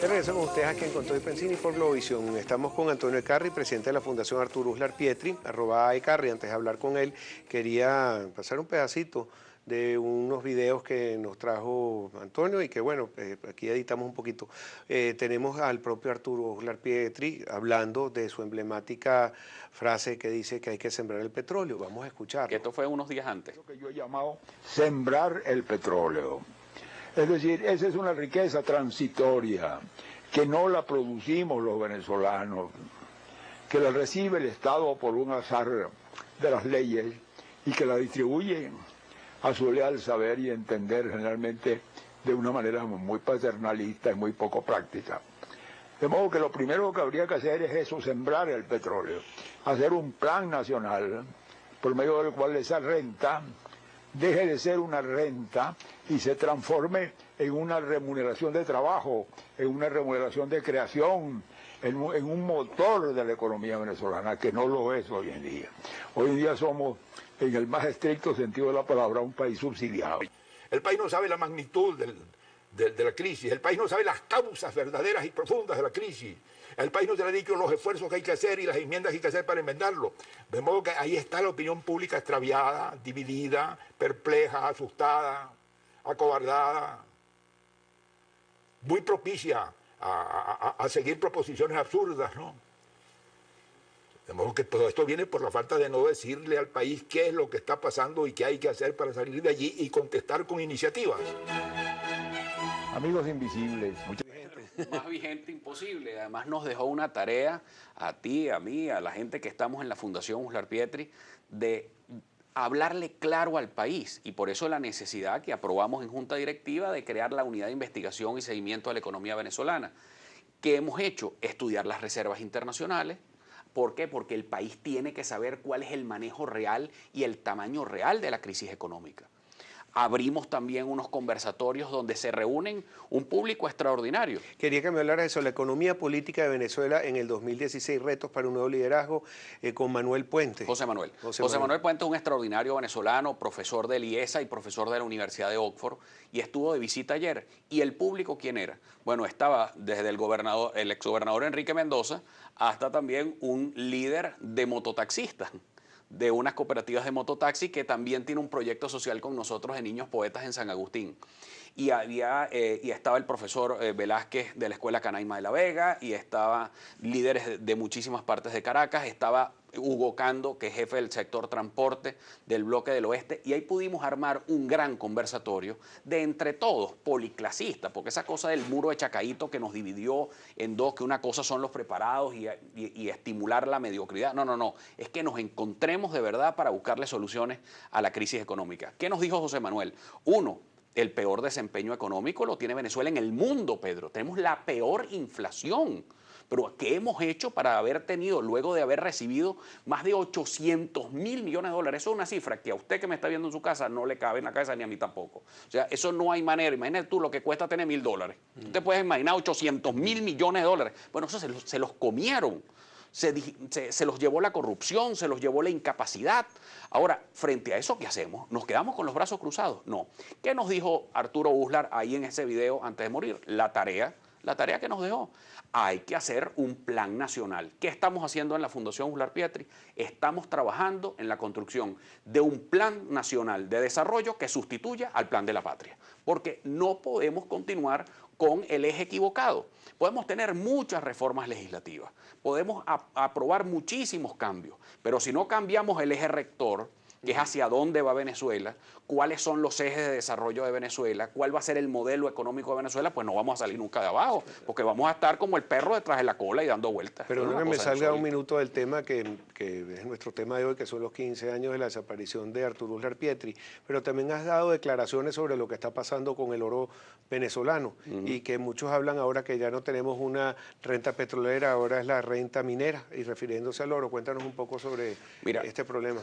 Regreso con ustedes aquí en Con Todo y Pensini por Globovisión. Estamos con Antonio Ecarri, presidente de la Fundación Arturo Uslar Pietri, @Ecarri. Antes de hablar con él, quería pasar un pedacito de unos videos que nos trajo Antonio y que bueno, aquí editamos un poquito. Tenemos al propio Arturo Uslar Pietri hablando de su emblemática frase que dice que hay que sembrar el petróleo. Vamos a escucharlo. Que esto fue unos días antes. Lo que yo he llamado sembrar el petróleo. Es decir, esa es una riqueza transitoria, que no la producimos los venezolanos, que la recibe el Estado por un azar de las leyes y que la distribuye a su leal saber y entender, generalmente de una manera muy paternalista y muy poco práctica. De modo que lo primero que habría que hacer es eso, sembrar el petróleo, hacer un plan nacional por medio del cual esa renta deje de ser una renta y se transforme en una remuneración de trabajo, en una remuneración de creación, en un motor de la economía venezolana, que no lo es hoy en día. Hoy en día somos, en el más estricto sentido de la palabra, un país subsidiado. El país no sabe la magnitud de la crisis, el país no sabe las causas verdaderas y profundas de la crisis, el país no se le ha dicho los esfuerzos que hay que hacer y las enmiendas que hay que hacer para enmendarlo. De modo que ahí está la opinión pública extraviada, dividida, perpleja, asustada, acobardada, muy propicia a seguir proposiciones absurdas, ¿no? De modo que todo esto viene por la falta de no decirle al país qué es lo que está pasando y qué hay que hacer para salir de allí y contestar con iniciativas. Amigos invisibles, Más vigente imposible. Además nos dejó una tarea a ti, a mí, a la gente que estamos en la Fundación Uslar Pietri, de hablarle claro al país, y por eso la necesidad que aprobamos en Junta Directiva de crear la Unidad de Investigación y Seguimiento de la Economía Venezolana. ¿Qué hemos hecho? Estudiar las reservas internacionales. ¿Por qué? Porque el país tiene que saber cuál es el manejo real y el tamaño real de la crisis económica. Abrimos también unos conversatorios donde se reúnen un público extraordinario. Quería que me hablara de eso, la economía política de Venezuela en el 2016, retos para un nuevo liderazgo, con Manuel Puente. José Manuel Puente es un extraordinario venezolano, profesor del IESA y profesor de la Universidad de Oxford, y estuvo de visita ayer. ¿Y el público quién era? Bueno, estaba desde el exgobernador Enrique Mendoza hasta también un líder de mototaxistas, de unas cooperativas de mototaxi, que también tiene un proyecto social con nosotros de niños poetas en San Agustín. Y estaba el profesor Velázquez de la Escuela Canaima de la Vega, y estaba líderes de muchísimas partes de Caracas, estaba Hugo Cando, que es jefe del sector transporte del Bloque del Oeste, y ahí pudimos armar un gran conversatorio de entre todos, policlasista, porque esa cosa del muro de Chacaíto que nos dividió en dos, que una cosa son los preparados y estimular la mediocridad, no, es que nos encontremos de verdad para buscarle soluciones a la crisis económica. ¿Qué nos dijo José Manuel? Uno, el peor desempeño económico lo tiene Venezuela en el mundo, Pedro. Tenemos la peor inflación. Pero ¿qué hemos hecho para haber tenido, luego de haber recibido más de 800.000 millones de dólares? Eso es una cifra que a usted que me está viendo en su casa no le cabe en la cabeza, ni a mí tampoco. O sea, eso no hay manera. Imagínate tú lo que cuesta tener $1.000. Usted puede imaginar 800.000 millones de dólares. Bueno, eso se los comieron. Se los llevó la corrupción, se los llevó la incapacidad. Ahora, frente a eso, ¿qué hacemos? ¿Nos quedamos con los brazos cruzados? No. ¿Qué nos dijo Arturo Uslar ahí en ese video antes de morir? La tarea que nos dejó. Hay que hacer un plan nacional. ¿Qué estamos haciendo en la Fundación Uslar Pietri? Estamos trabajando en la construcción de un plan nacional de desarrollo que sustituya al plan de la patria. Porque no podemos continuar con el eje equivocado. Podemos tener muchas reformas legislativas, podemos aprobar muchísimos cambios, pero si no cambiamos el eje rector, que es hacia dónde va Venezuela, cuáles son los ejes de desarrollo de Venezuela, cuál va a ser el modelo económico de Venezuela, pues no vamos a salir nunca de abajo, porque vamos a estar como el perro detrás de la cola y dando vueltas. Pero no que me salga un minuto del tema que es nuestro tema de hoy, que son los 15 años de la desaparición de Arturo Uslar Pietri, pero también has dado declaraciones sobre lo que está pasando con el oro venezolano, y que muchos hablan ahora que ya no tenemos una renta petrolera, ahora es la renta minera, y refiriéndose al oro. Cuéntanos un poco sobre este problema.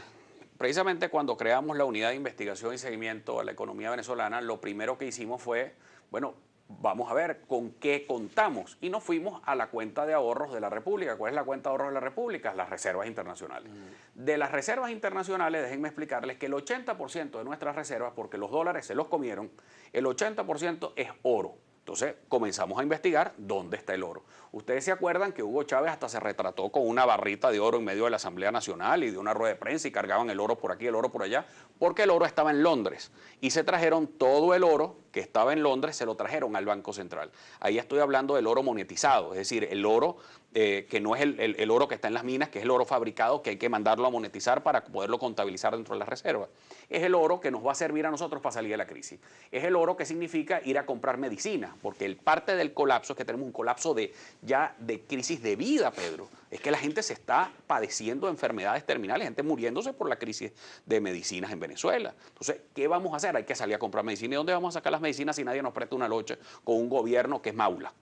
Precisamente cuando creamos la Unidad de Investigación y Seguimiento a la Economía Venezolana, lo primero que hicimos fue, bueno, vamos a ver con qué contamos. Y nos fuimos a la cuenta de ahorros de la República. ¿Cuál es la cuenta de ahorros de la República? Las reservas internacionales. De las reservas internacionales, déjenme explicarles que el 80% de nuestras reservas, porque los dólares se los comieron, el 80% es oro. Entonces comenzamos a investigar dónde está el oro. Ustedes se acuerdan que Hugo Chávez hasta se retrató con una barrita de oro en medio de la Asamblea Nacional y de una rueda de prensa y cargaban el oro por aquí, el oro por allá, porque el oro estaba en Londres. Y se trajeron todo el oro que estaba en Londres, se lo trajeron al Banco Central. Ahí estoy hablando del oro monetizado, es decir, el oro que no es el oro que está en las minas, que es el oro fabricado que hay que mandarlo a monetizar para poderlo contabilizar dentro de las reservas. Es el oro que nos va a servir a nosotros para salir de la crisis. Es el oro que significa ir a comprar medicina, porque el parte del colapso es que tenemos un colapso ya de crisis de vida, Pedro. Es que la gente se está padeciendo de enfermedades terminales, gente muriéndose por la crisis de medicinas en Venezuela. Entonces, ¿qué vamos a hacer? Hay que salir a comprar medicina. ¿Y dónde vamos a sacar las medicinas si nadie nos presta una locha con un gobierno que es maula?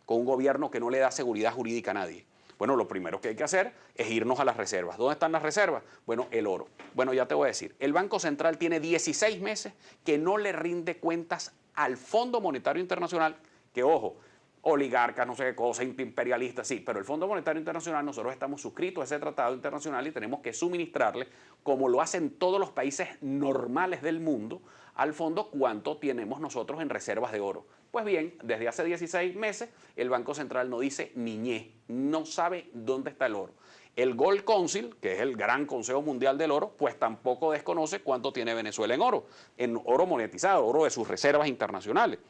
Con un gobierno que no le da seguridad jurídica a nadie. Bueno, lo primero que hay que hacer es irnos a las reservas. ¿Dónde están las reservas? Bueno, el oro. Bueno, ya te voy a decir, el Banco Central tiene 16 meses que no le rinde cuentas al Fondo Monetario Internacional, que ojo, oligarcas, no sé qué cosa, imperialistas, sí, pero el Fondo Monetario Internacional, nosotros estamos suscritos a ese tratado internacional y tenemos que suministrarle, como lo hacen todos los países normales del mundo, al fondo cuánto tenemos nosotros en reservas de oro. Pues bien, desde hace 16 meses el Banco Central no dice ni ñe, no sabe dónde está el oro. El Gold Council, que es el gran Consejo Mundial del Oro, pues tampoco desconoce cuánto tiene Venezuela en oro monetizado, oro de sus reservas internacionales.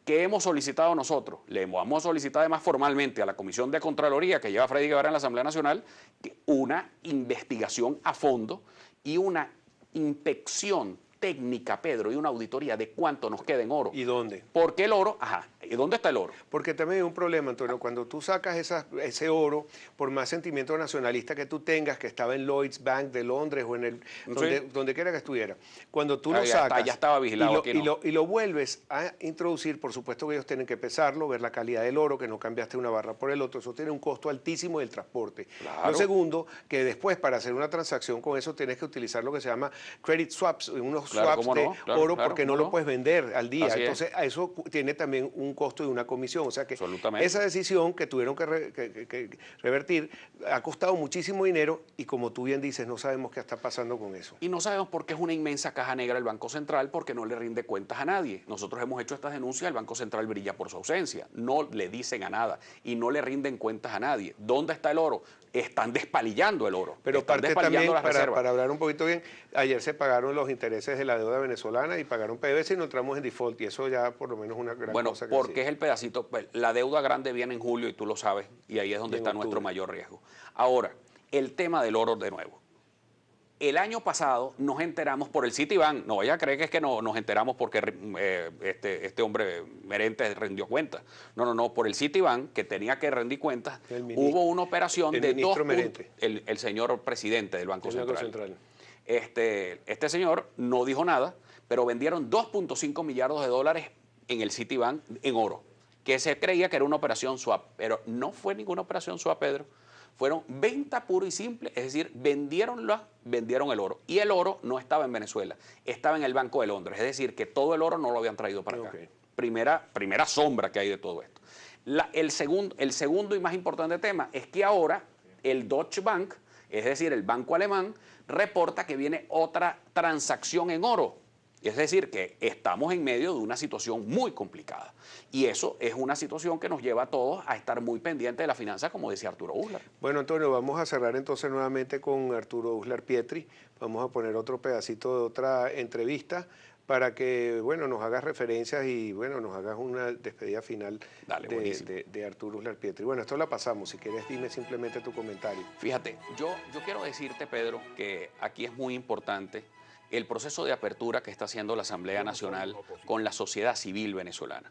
¿Qué hemos solicitado nosotros? Le hemos solicitado además formalmente a la Comisión de Contraloría que lleva Freddy Guevara en la Asamblea Nacional una investigación a fondo y una inspección técnica, Pedro, y una auditoría de cuánto nos queda en oro. ¿Y dónde? Porque el oro, ajá, ¿y dónde está el oro? Porque también hay un problema, Antonio, cuando tú sacas ese oro, por más sentimiento nacionalista que tú tengas, que estaba en Lloyds Bank de Londres o en donde quiera que estuviera, cuando tú lo sacas ya estaba vigilado aquí, ¿no? y lo vuelves a introducir, por supuesto que ellos tienen que pesarlo, ver la calidad del oro, que no cambiaste una barra por el otro, eso tiene un costo altísimo del transporte. Claro. Lo segundo, que después para hacer una transacción con eso tienes que utilizar lo que se llama credit swaps, unos swaps de oro, porque no lo puedes vender al día. Entonces, eso tiene también un costo y una comisión. O sea que esa decisión que tuvieron que revertir ha costado muchísimo dinero y, como tú bien dices, no sabemos qué está pasando con eso. Y no sabemos por qué es una inmensa caja negra el Banco Central, porque no le rinde cuentas a nadie. Nosotros hemos hecho estas denuncias, el Banco Central brilla por su ausencia. No le dicen a nada y no le rinden cuentas a nadie. ¿Dónde está el oro? Están despalillando el oro. Pero parte también, para hablar un poquito bien, ayer se pagaron los intereses de la deuda venezolana y pagaron PDVSA y no entramos en default, y eso ya por lo menos es una gran cosa. Bueno, porque es el pedacito, la deuda grande viene en julio y tú lo sabes, y ahí es donde está nuestro mayor riesgo. Ahora, el tema del oro de nuevo. El año pasado nos enteramos por el Citibank, no vaya a creer que es que nos enteramos porque este hombre Merente rindió cuentas. No, por el Citibank, que tenía que rendir cuentas, hubo una operación de dos puntos. El señor presidente del Banco Central. Este señor no dijo nada, pero vendieron 2.5 millardos de dólares en el Citibank en oro, que se creía que era una operación swap, pero no fue ninguna operación swap, Pedro. Fueron venta puro y simple, es decir, vendieron el oro. Y el oro no estaba en Venezuela, estaba en el Banco de Londres. Es decir, que todo el oro no lo habían traído para acá. Primera sombra que hay de todo esto. El segundo y más importante tema es que ahora el Deutsche Bank, es decir, el banco alemán, reporta que viene otra transacción en oro. Es decir, que estamos en medio de una situación muy complicada. Y eso es una situación que nos lleva a todos a estar muy pendientes de la finanza, como decía Arturo Uslar. Bueno, Antonio, vamos a cerrar entonces nuevamente con Arturo Uslar Pietri. Vamos a poner otro pedacito de otra entrevista para que, bueno, nos hagas referencias y, bueno, nos hagas una despedida final de Arturo Uslar Pietri. Bueno, esto la pasamos. Si quieres, dime simplemente tu comentario. Fíjate, yo quiero decirte, Pedro, que aquí es muy importante el proceso de apertura que está haciendo la Asamblea Nacional con la sociedad civil venezolana.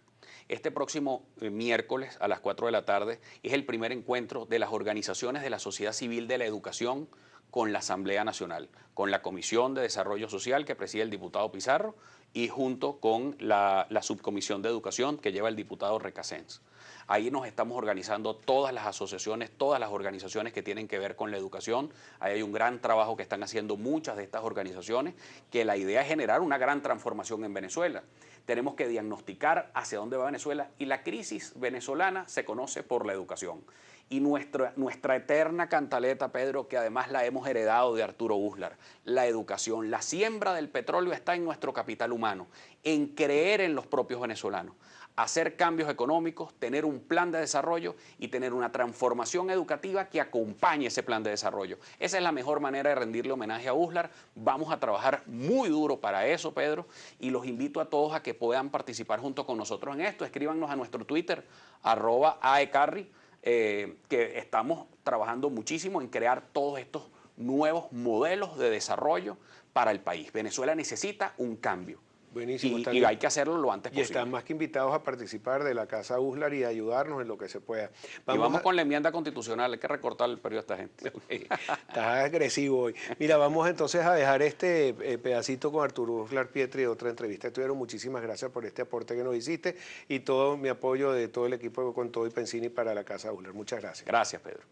Este próximo miércoles a las 4 de la tarde es el primer encuentro de las organizaciones de la sociedad civil de la educación con la Asamblea Nacional, con la Comisión de Desarrollo Social que preside el diputado Pizarro y junto con la Subcomisión de Educación que lleva el diputado Recasens. Ahí nos estamos organizando todas las asociaciones, todas las organizaciones que tienen que ver con la educación. Ahí hay un gran trabajo que están haciendo muchas de estas organizaciones, que la idea es generar una gran transformación en Venezuela. Tenemos que diagnosticar hacia dónde va Venezuela y la crisis venezolana se conoce por la educación. Y nuestra eterna cantaleta, Pedro, que además la hemos heredado de Arturo Uslar, la educación, la siembra del petróleo está en nuestro capital humano, en creer en los propios venezolanos. hacer cambios económicos, tener un plan de desarrollo y tener una transformación educativa que acompañe ese plan de desarrollo. Esa es la mejor manera de rendirle homenaje a USLAR. Vamos a trabajar muy duro para eso, Pedro, y los invito a todos a que puedan participar junto con nosotros en esto. Escríbanos a nuestro Twitter, @aecarri, que estamos trabajando muchísimo en crear todos estos nuevos modelos de desarrollo para el país. Venezuela necesita un cambio. Buenísimo. Y hay que hacerlo lo antes Y posible. están más que invitados a participar de la Casa USLAR y a ayudarnos en lo que se pueda. Vamos con la enmienda constitucional, hay que recortar el periodo a esta gente. Estás agresivo hoy. Mira, vamos entonces a dejar este pedacito con Arturo Uslar Pietri de otra entrevista. Estuvieron, muchísimas gracias por este aporte que nos hiciste y todo mi apoyo de todo el equipo con todo y Pensini para la Casa USLAR. Muchas gracias. Gracias, Pedro.